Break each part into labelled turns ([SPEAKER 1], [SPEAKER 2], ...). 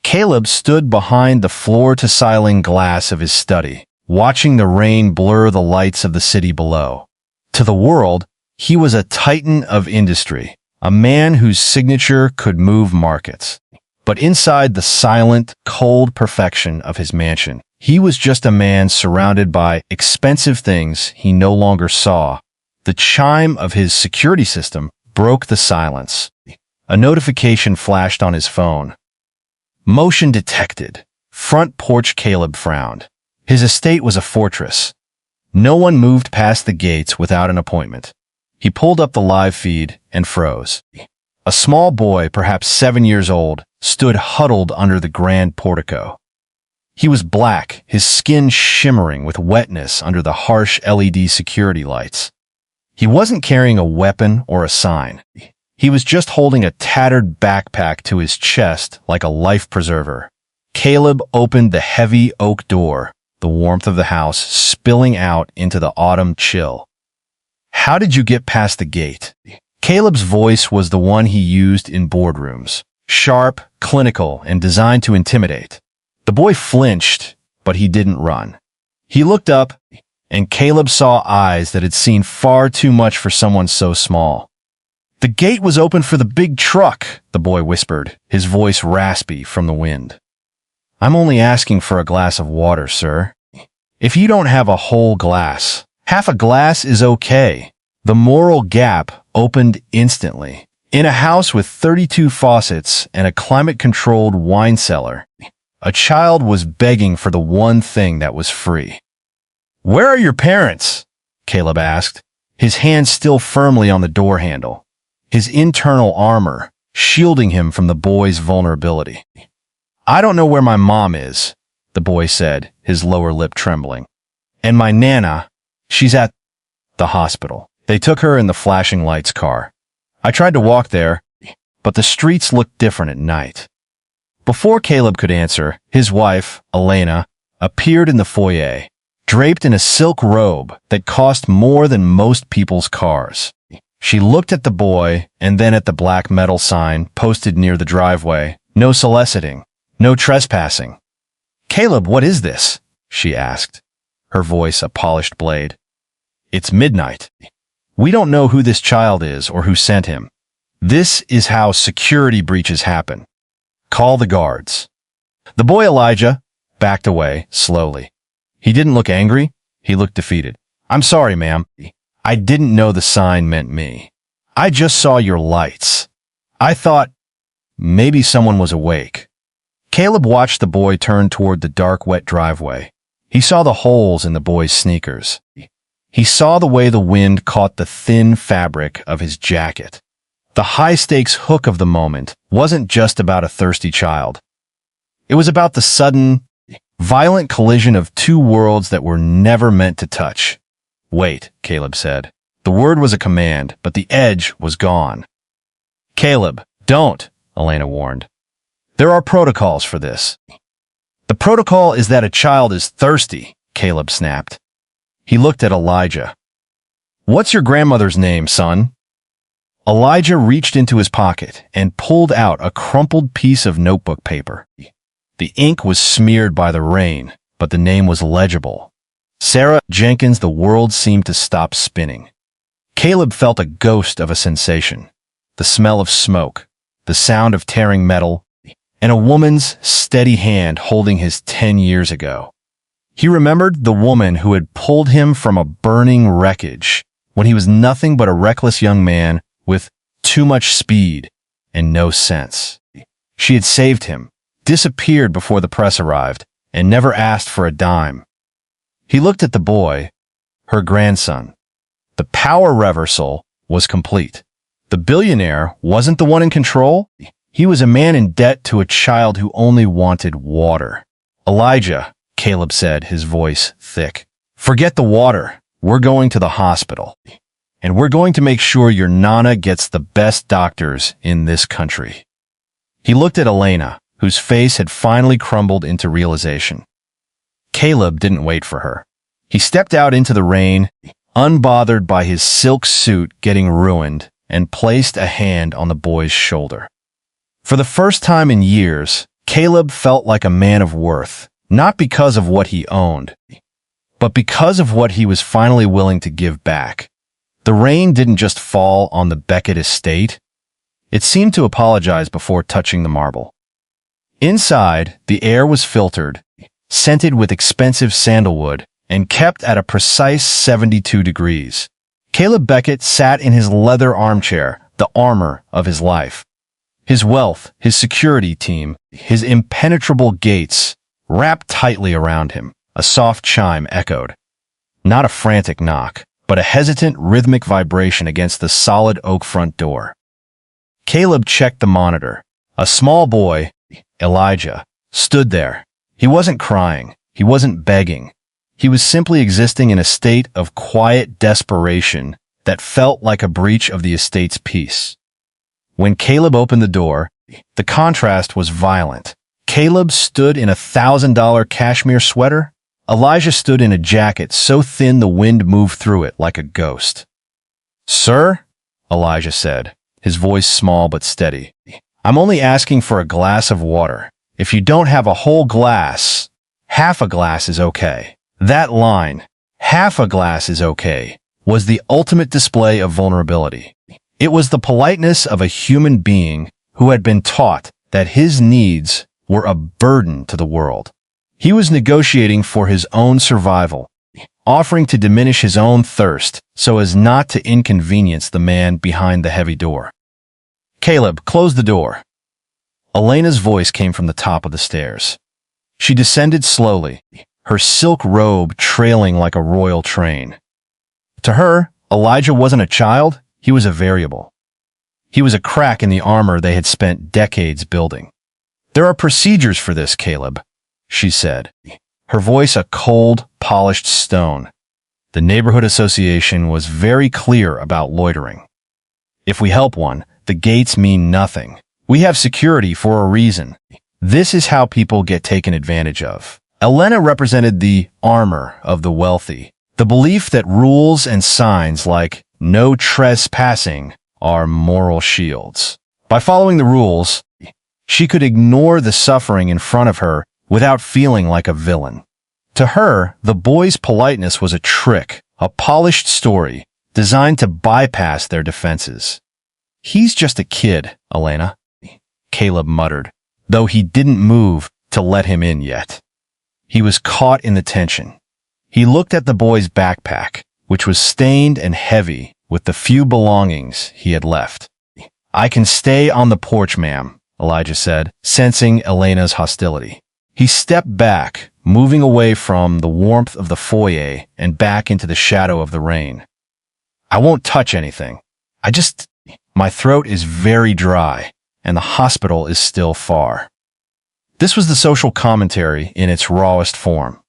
[SPEAKER 1] Caleb stood behind the floor-to-ceiling glass of his study, watching the rain blur the lights of the city below. To the world, he was a titan of industry, a man whose signature could move markets. But inside the silent, cold perfection of his mansion, he was just a man surrounded by expensive things he no longer saw. The chime of his security system broke the silence. A notification flashed on his phone. Motion detected. Front porch. Caleb frowned. His estate was a fortress. No one moved past the gates without an appointment. He pulled up the live feed and froze. A small boy, perhaps 7 years old, stood huddled under the grand portico. He was black, his skin shimmering with wetness under the harsh LED security lights. He wasn't carrying a weapon or a sign. He was just holding a tattered backpack to his chest like a life preserver. Caleb opened the heavy oak door, the warmth of the house spilling out into the autumn chill. "How did you get past the gate?" Caleb's voice was the one he used in boardrooms, sharp, clinical, and designed to intimidate. The boy flinched, but he didn't run. He looked up, and Caleb saw eyes that had seen far too much for someone so small. "The gate was open for the big truck," the boy whispered, his voice raspy from the wind. "I'm only asking for a glass of water, sir. If you don't have a whole glass, half a glass is okay." The moral gap opened instantly. In a house with 32 faucets and a climate-controlled wine cellar, a child was begging for the one thing that was free. "Where are your parents?" Caleb asked, his hand still firmly on the door handle, his internal armor shielding him from the boy's vulnerability. "I don't know where my mom is," the boy said, his lower lip trembling. "And my Nana, she's at the hospital. They took her in the flashing lights car. I tried to walk there, but the streets looked different at night." Before Caleb could answer, his wife, Elena, appeared in the foyer, draped in a silk robe that cost more than most people's cars. She looked at the boy and then at the black metal sign posted near the driveway. "No soliciting, no trespassing." "Caleb, what is this?" she asked, her voice a polished blade. "It's midnight. We don't know who this child is or who sent him. This is how security breaches happen. Call the guards." The boy Elijah backed away slowly. He didn't look angry. He looked defeated. "I'm sorry, ma'am. I didn't know the sign meant me. I just saw your lights. I thought maybe someone was awake." Caleb watched the boy turn toward the dark, wet driveway. He saw the holes in the boy's sneakers. He saw the way the wind caught the thin fabric of his jacket. The high-stakes hook of the moment wasn't just about a thirsty child. It was about the sudden, violent collision of two worlds that were never meant to touch. "Wait," Caleb said. The word was a command, but the edge was gone. "Caleb, don't," Elena warned. "There are protocols for this." "The protocol is that a child is thirsty," Caleb snapped. He looked at Elijah. "What's your grandmother's name, son?" Elijah reached into his pocket and pulled out a crumpled piece of notebook paper. The ink was smeared by the rain, but the name was legible. Sarah Jenkins. The world seemed to stop spinning. Caleb felt a ghost of a sensation. The smell of smoke, the sound of tearing metal, and a woman's steady hand holding his 10 years ago. He remembered the woman who had pulled him from a burning wreckage when he was nothing but a reckless young man with too much speed and no sense. She had saved him, disappeared before the press arrived, and never asked for a dime. He looked at the boy, her grandson. The power reversal was complete. The billionaire wasn't the one in control. He was a man in debt to a child who only wanted water. "Elijah," Caleb said, his voice thick. "Forget the water. We're going to the hospital. And we're going to make sure your Nana gets the best doctors in this country." He looked at Elena, whose face had finally crumbled into realization. Caleb didn't wait for her. He stepped out into the rain, unbothered by his silk suit getting ruined, and placed a hand on the boy's shoulder. For the first time in years, Caleb felt like a man of worth, not because of what he owned, but because of what he was finally willing to give back. The rain didn't just fall on the Beckett estate. It seemed to apologize before touching the marble. Inside, the air was filtered, scented with expensive sandalwood, and kept at a precise 72 degrees. Caleb Beckett sat in his leather armchair, the armor of his life. His wealth, his security team, his impenetrable gates wrapped tightly around him. A soft chime echoed. Not a frantic knock, but a hesitant, rhythmic vibration against the solid oak front door. Caleb checked the monitor. A small boy, Elijah, stood there. He wasn't crying. He wasn't begging. He was simply existing in a state of quiet desperation that felt like a breach of the estate's peace. When Caleb opened the door, the contrast was violent. Caleb stood in a $1,000 cashmere sweater. Elijah stood in a jacket so thin the wind moved through it like a ghost. "Sir," Elijah said, his voice small but steady, "I'm only asking for a glass of water. If you don't have a whole glass, half a glass is okay." That line, "half a glass is okay," was the ultimate display of vulnerability. It was the politeness of a human being who had been taught that his needs were a burden to the world. He was negotiating for his own survival, offering to diminish his own thirst so as not to inconvenience the man behind the heavy door. "Caleb, close the door." Elena's voice came from the top of the stairs. She descended slowly, her silk robe trailing like a royal train. To her, Elijah wasn't a child, he was a variable. He was a crack in the armor they had spent decades building. "There are procedures for this, Caleb," she said, her voice a cold, polished stone. The neighborhood association was very clear about loitering. "If we help one, the gates mean nothing. We have security for a reason. This is how people get taken advantage of." Elena represented the armor of the wealthy, the belief that rules and signs like "no trespassing" are moral shields. By following the rules, she could ignore the suffering in front of her without feeling like a villain. To her, the boy's politeness was a trick, a polished story designed to bypass their defenses. "He's just a kid, Elena," Caleb muttered, though he didn't move to let him in yet. He was caught in the tension. He looked at the boy's backpack, which was stained and heavy with the few belongings he had left. "I can stay on the porch, ma'am," Elijah said, sensing Elena's hostility. He stepped back, moving away from the warmth of the foyer and back into the shadow of the rain. "I won't touch anything. My throat is very dry, and the hospital is still far." This was the social commentary in its rawest form.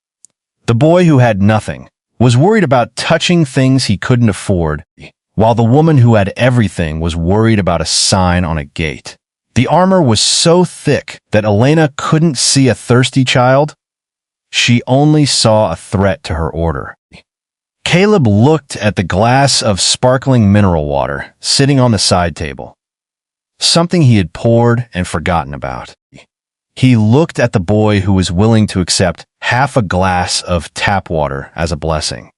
[SPEAKER 1] The boy who had nothing was worried about touching things he couldn't afford, while the woman who had everything was worried about a sign on a gate. The armor was so thick that Elena couldn't see a thirsty child. She only saw a threat to her order. Caleb looked at the glass of sparkling mineral water sitting on the side table, something he had poured and forgotten about. He looked at the boy who was willing to accept half a glass of tap water as a blessing.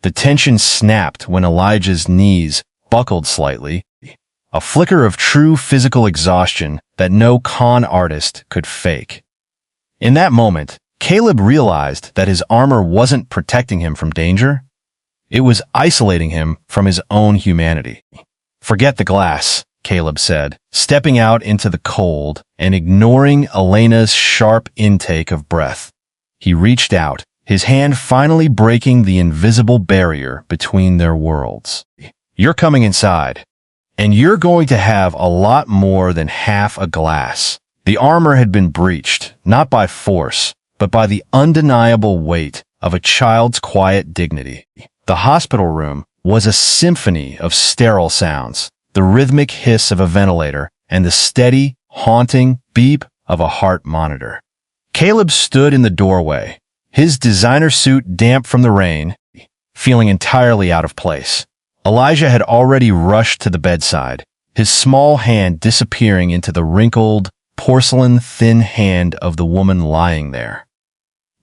[SPEAKER 1] The tension snapped when Elijah's knees buckled slightly, a flicker of true physical exhaustion that no con artist could fake. In that moment, Caleb realized that his armor wasn't protecting him from danger. It was isolating him from his own humanity. "Forget the glass," Caleb said, stepping out into the cold and ignoring Elena's sharp intake of breath. He reached out, his hand finally breaking the invisible barrier between their worlds. "You're coming inside, and you're going to have a lot more than half a glass." The armor had been breached, not by force, but by the undeniable weight of a child's quiet dignity. The hospital room was a symphony of sterile sounds, the rhythmic hiss of a ventilator, and the steady, haunting beep of a heart monitor. Caleb stood in the doorway, his designer suit damp from the rain, feeling entirely out of place. Elijah had already rushed to the bedside, his small hand disappearing into the wrinkled, porcelain thin hand of the woman lying there.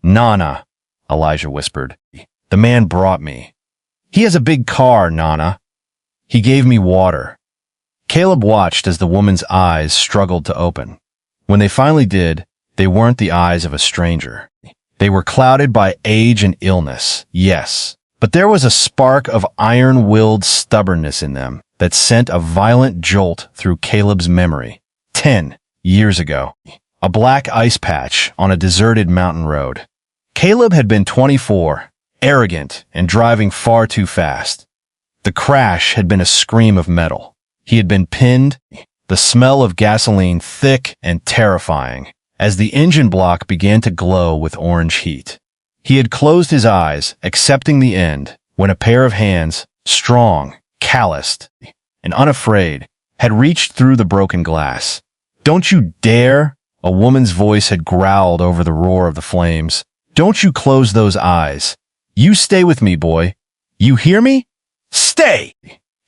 [SPEAKER 1] "Nana," Elijah whispered. "The man brought me. He has a big car, Nana. He gave me water." Caleb watched as the woman's eyes struggled to open. When they finally did, they weren't the eyes of a stranger. They were clouded by age and illness, yes, but there was a spark of iron-willed stubbornness in them that sent a violent jolt through Caleb's memory. 10 years ago, a black ice patch on a deserted mountain road. Caleb had been 24, arrogant and driving far too fast. The crash had been a scream of metal. He had been pinned, the smell of gasoline thick and terrifying, as the engine block began to glow with orange heat. He had closed his eyes, accepting the end, when a pair of hands, strong, calloused, and unafraid, had reached through the broken glass. "Don't you dare!" A woman's voice had growled over the roar of the flames. "Don't you close those eyes. You stay with me, boy. You hear me? Stay!"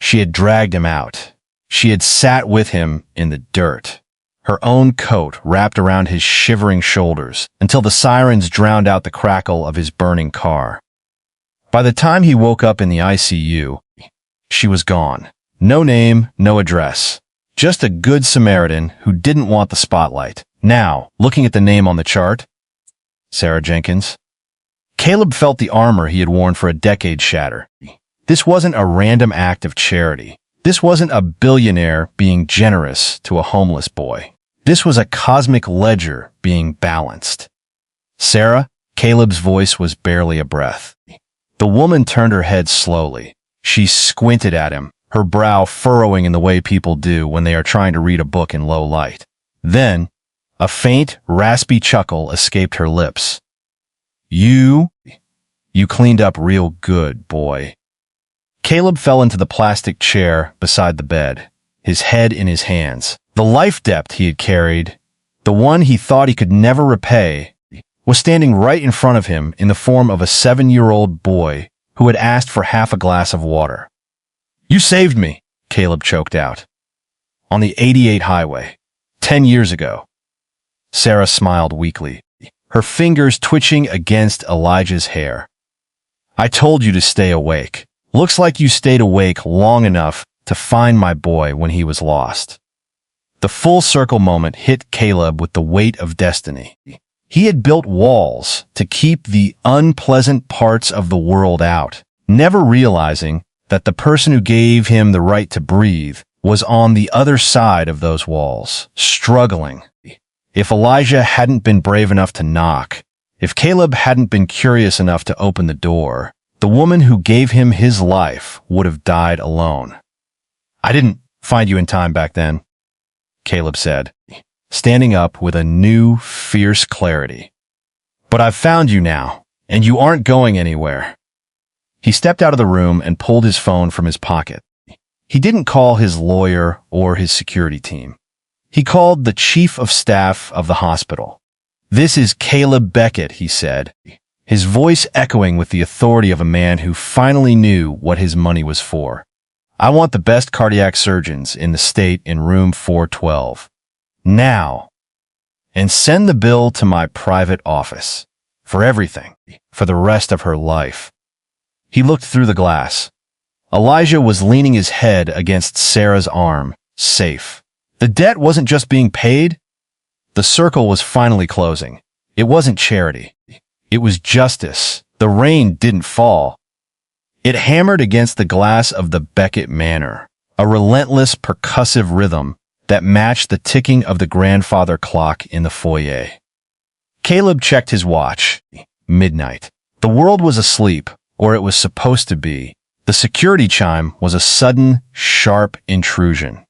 [SPEAKER 1] She had dragged him out. She had sat with him in the dirt, her own coat wrapped around his shivering shoulders until the sirens drowned out the crackle of his burning car. By the time he woke up in the ICU, she was gone. No name, no address. Just a good Samaritan who didn't want the spotlight. Now, looking at the name on the chart, Sarah Jenkins. Caleb felt the armor he had worn for a decade shatter. This wasn't a random act of charity. This wasn't a billionaire being generous to a homeless boy. This was a cosmic ledger being balanced. "Sarah?" Caleb's voice was barely a breath. The woman turned her head slowly. She squinted at him, her brow furrowing in the way people do when they are trying to read a book in low light. Then, a faint, raspy chuckle escaped her lips. You cleaned up real good, boy." Caleb fell into the plastic chair beside the bed, his head in his hands. The life debt he had carried, the one he thought he could never repay, was standing right in front of him in the form of a 7-year-old boy who had asked for half a glass of water. "You saved me," Caleb choked out. "On the 88 highway, 10 years ago." Sarah smiled weakly, her fingers twitching against Elijah's hair. "I told you to stay awake. Looks like you stayed awake long enough to find my boy when he was lost." The full circle moment hit Caleb with the weight of destiny. He had built walls to keep the unpleasant parts of the world out, never realizing that the person who gave him the right to breathe was on the other side of those walls, struggling. If Elijah hadn't been brave enough to knock, if Caleb hadn't been curious enough to open the door, the woman who gave him his life would have died alone. "I didn't find you in time back then," Caleb said, standing up with a new, fierce clarity. "But I've found you now, and you aren't going anywhere." He stepped out of the room and pulled his phone from his pocket. He didn't call his lawyer or his security team. He called the chief of staff of the hospital. "This is Caleb Beckett," he said, his voice echoing with the authority of a man who finally knew what his money was for. "I want the best cardiac surgeons in the state in room 412. Now. And send the bill to my private office. For everything. For the rest of her life." He looked through the glass. Elijah was leaning his head against Sarah's arm, safe. The debt wasn't just being paid. The circle was finally closing. It wasn't charity. It was justice. The rain didn't fall. It hammered against the glass of the Beckett Manor, a relentless percussive rhythm that matched the ticking of the grandfather clock in the foyer. Caleb checked his watch. Midnight. The world was asleep, or it was supposed to be. The security chime was a sudden, sharp intrusion.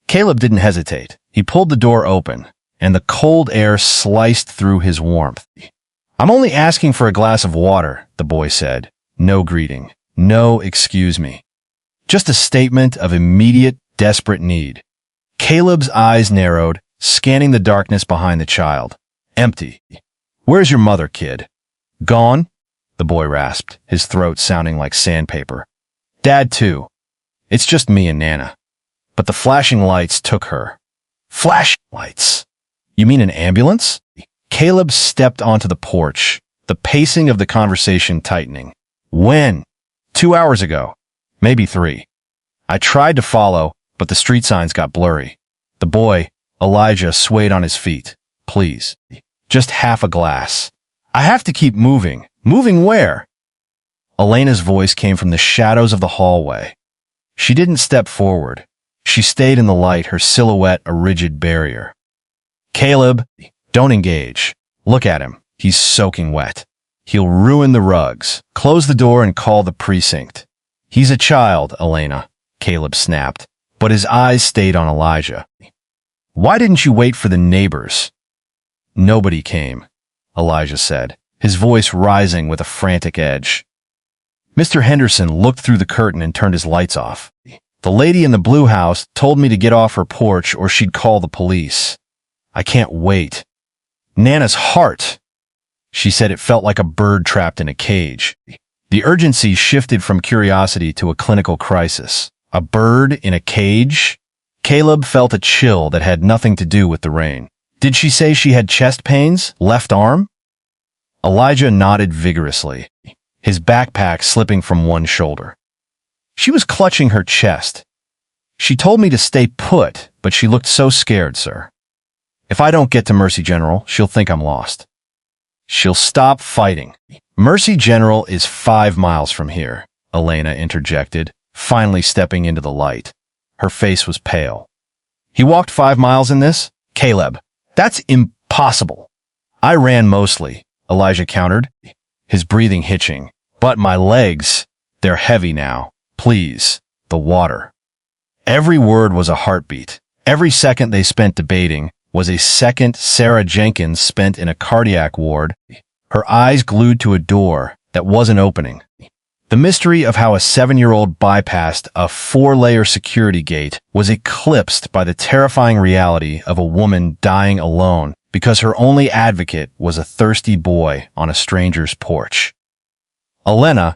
[SPEAKER 1] Caleb didn't hesitate. He pulled the door open, and the cold air sliced through his warmth. "I'm only asking for a glass of water," the boy said. No greeting. No excuse me. Just a statement of immediate, desperate need. Caleb's eyes narrowed, scanning the darkness behind the child. Empty. "Where's your mother, kid?" "Gone?" the boy rasped, his throat sounding like sandpaper. "Dad, too. It's just me and Nana." But the flashing lights took her. Flashing lights. You mean an ambulance? Caleb stepped onto the porch, the pacing of the conversation tightening. When? 2 hours ago. Maybe 3. I tried to follow, but the street signs got blurry. The boy, Elijah, swayed on his feet. Please. Just half a glass. I have to keep moving. Moving where? Elena's voice came from the shadows of the hallway. She didn't step forward. She stayed in the light, her silhouette a rigid barrier. Caleb, don't engage. Look at him. He's soaking wet. He'll ruin the rugs. Close the door and call the precinct. He's a child, Elena, Caleb snapped, but his eyes stayed on Elijah. Why didn't you wait for the neighbors? Nobody came, Elijah said, his voice rising with a frantic edge. Mr. Henderson looked through the curtain and turned his lights off. The lady in the blue house told me to get off her porch or she'd call the police. I can't wait. Nana's heart. She said it felt like a bird trapped in a cage. The urgency shifted from curiosity to a clinical crisis. A bird in a cage? Caleb felt a chill that had nothing to do with the rain. Did she say she had chest pains? Left arm? Elijah nodded vigorously, his backpack slipping from one shoulder. She was clutching her chest. She told me to stay put, but she looked so scared, sir. If I don't get to Mercy General, she'll think I'm lost. She'll stop fighting. Mercy General is 5 miles from here, Elena interjected, finally stepping into the light. Her face was pale. He walked 5 miles in this? Caleb, that's impossible. I ran mostly, Elijah countered, his breathing hitching. But my legs, they're heavy now. Please, the water. Every word was a heartbeat. Every second they spent debating was a second Sarah Jenkins spent in a cardiac ward, her eyes glued to a door that wasn't opening. The mystery of how a 7-year-old bypassed a 4-layer security gate was eclipsed by the terrifying reality of a woman dying alone because her only advocate was a thirsty boy on a stranger's porch. Elena,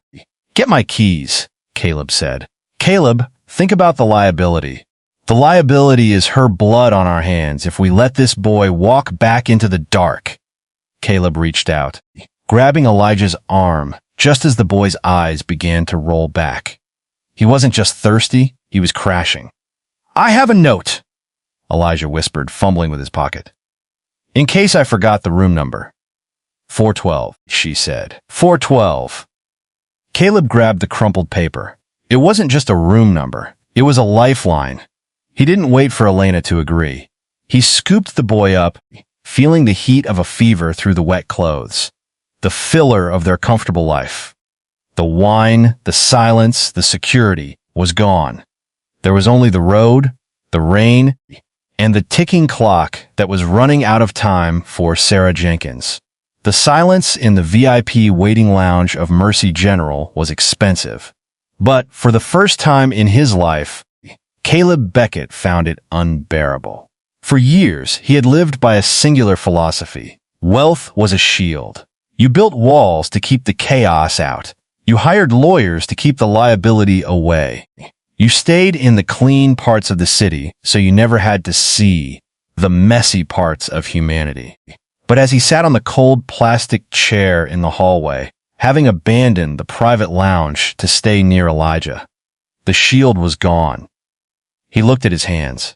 [SPEAKER 1] get my keys, Caleb said. Caleb, think about the liability. The liability is her blood on our hands if we let this boy walk back into the dark. Caleb reached out, grabbing Elijah's arm just as the boy's eyes began to roll back. He wasn't just thirsty, he was crashing. I have a note, Elijah whispered, fumbling with his pocket. In case I forgot the room number. 412, she said. 412. Caleb grabbed the crumpled paper. It wasn't just a room number. It was a lifeline. He didn't wait for Elena to agree. He scooped the boy up, feeling the heat of a fever through the wet clothes, the filler of their comfortable life. The wine, the silence, the security was gone. There was only the road, the rain, and the ticking clock that was running out of time for Sarah Jenkins. The silence in the VIP waiting lounge of Mercy General was expensive. But for the first time in his life, Caleb Beckett found it unbearable. For years, he had lived by a singular philosophy. Wealth was a shield. You built walls to keep the chaos out. You hired lawyers to keep the liability away. You stayed in the clean parts of the city so you never had to see the messy parts of humanity. But as he sat on the cold plastic chair in the hallway, having abandoned the private lounge to stay near Elijah, the shield was gone. He looked at his hands.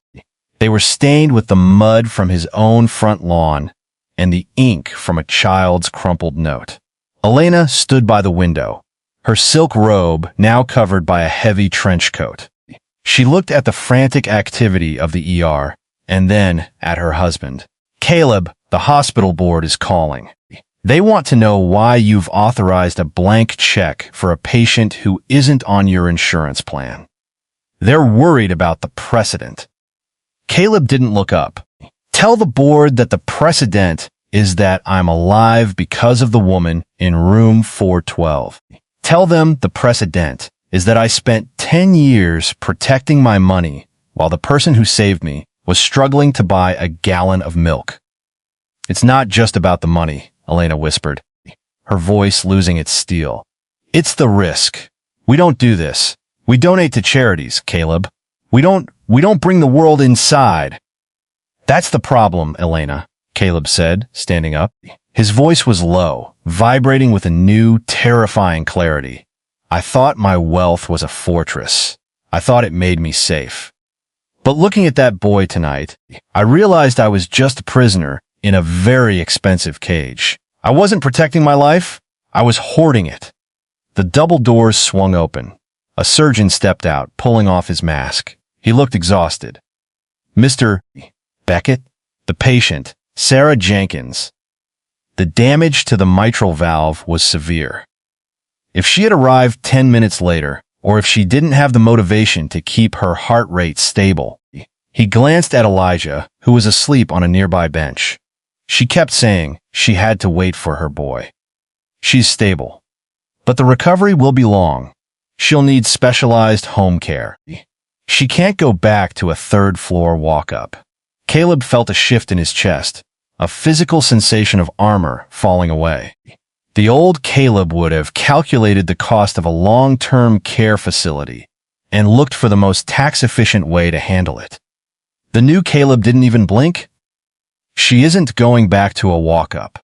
[SPEAKER 1] They were stained with the mud from his own front lawn and the ink from a child's crumpled note. Elena stood by the window, her silk robe now covered by a heavy trench coat. She looked at the frantic activity of the ER and then at her husband. Caleb, the hospital board is calling. They want to know why you've authorized a blank check for a patient who isn't on your insurance plan. They're worried about the precedent. Caleb didn't look up. Tell the board that the precedent is that I'm alive because of the woman in room 412. Tell them the precedent is that I spent 10 years protecting my money while the person who saved me was struggling to buy a gallon of milk. It's not just about the money, Elena whispered, her voice losing its steel. It's the risk. We don't do this. We donate to charities, Caleb. We don't bring the world inside. That's the problem, Elena. Caleb said, standing up. His voice was low, vibrating with a new, terrifying clarity. I thought my wealth was a fortress. I thought it made me safe. But looking at that boy tonight, I realized I was just a prisoner in a very expensive cage. I wasn't protecting my life. I was hoarding it. The double doors swung open. A surgeon stepped out, pulling off his mask. He looked exhausted. Mr. Beckett? The patient, Sarah Jenkins. The damage to the mitral valve was severe. If she had arrived 10 minutes later, or if she didn't have the motivation to keep her heart rate stable, he glanced at Elijah, who was asleep on a nearby bench. She kept saying she had to wait for her boy. She's stable. But the recovery will be long. She'll need specialized home care. She can't go back to a third-floor walk-up. Caleb felt a shift in his chest, a physical sensation of armor falling away. The old Caleb would have calculated the cost of a long-term care facility and looked for the most tax-efficient way to handle it. The new Caleb didn't even blink. She isn't going back to a walk-up,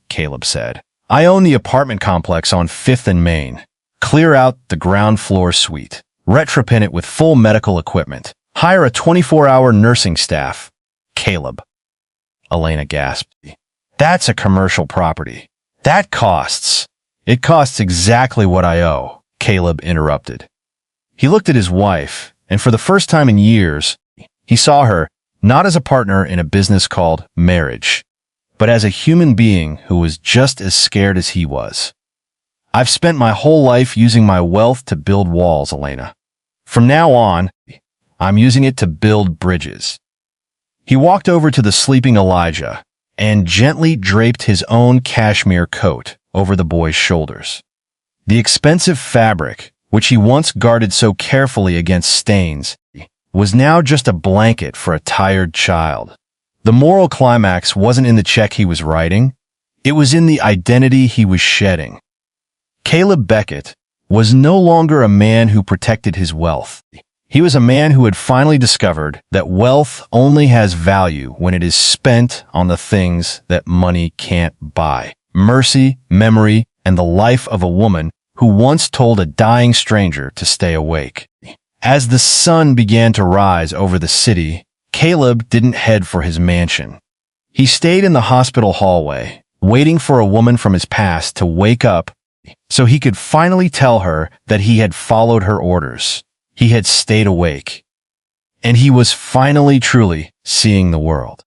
[SPEAKER 1] Caleb said. I own the apartment complex on 5th and Main. Clear out the ground floor suite. Retrofit it with full medical equipment. Hire a 24-hour nursing staff. Caleb. Elena gasped. That's a commercial property. That costs. It costs exactly what I owe, Caleb interrupted. He looked at his wife, and for the first time in years, he saw her not as a partner in a business called marriage, but as a human being who was just as scared as he was. I've spent my whole life using my wealth to build walls, Elena. From now on, I'm using it to build bridges. He walked over to the sleeping Elijah and gently draped his own cashmere coat over the boy's shoulders. The expensive fabric, which he once guarded so carefully against stains, was now just a blanket for a tired child. The moral climax wasn't in the check he was writing. It was in the identity he was shedding. Caleb Beckett was no longer a man who protected his wealth. He was a man who had finally discovered that wealth only has value when it is spent on the things that money can't buy. Mercy, memory, and the life of a woman who once told a dying stranger to stay awake. As the sun began to rise over the city, Caleb didn't head for his mansion. He stayed in the hospital hallway, waiting for a woman from his past to wake up so he could finally tell her that he had followed her orders. He had stayed awake. And he was finally truly seeing the world.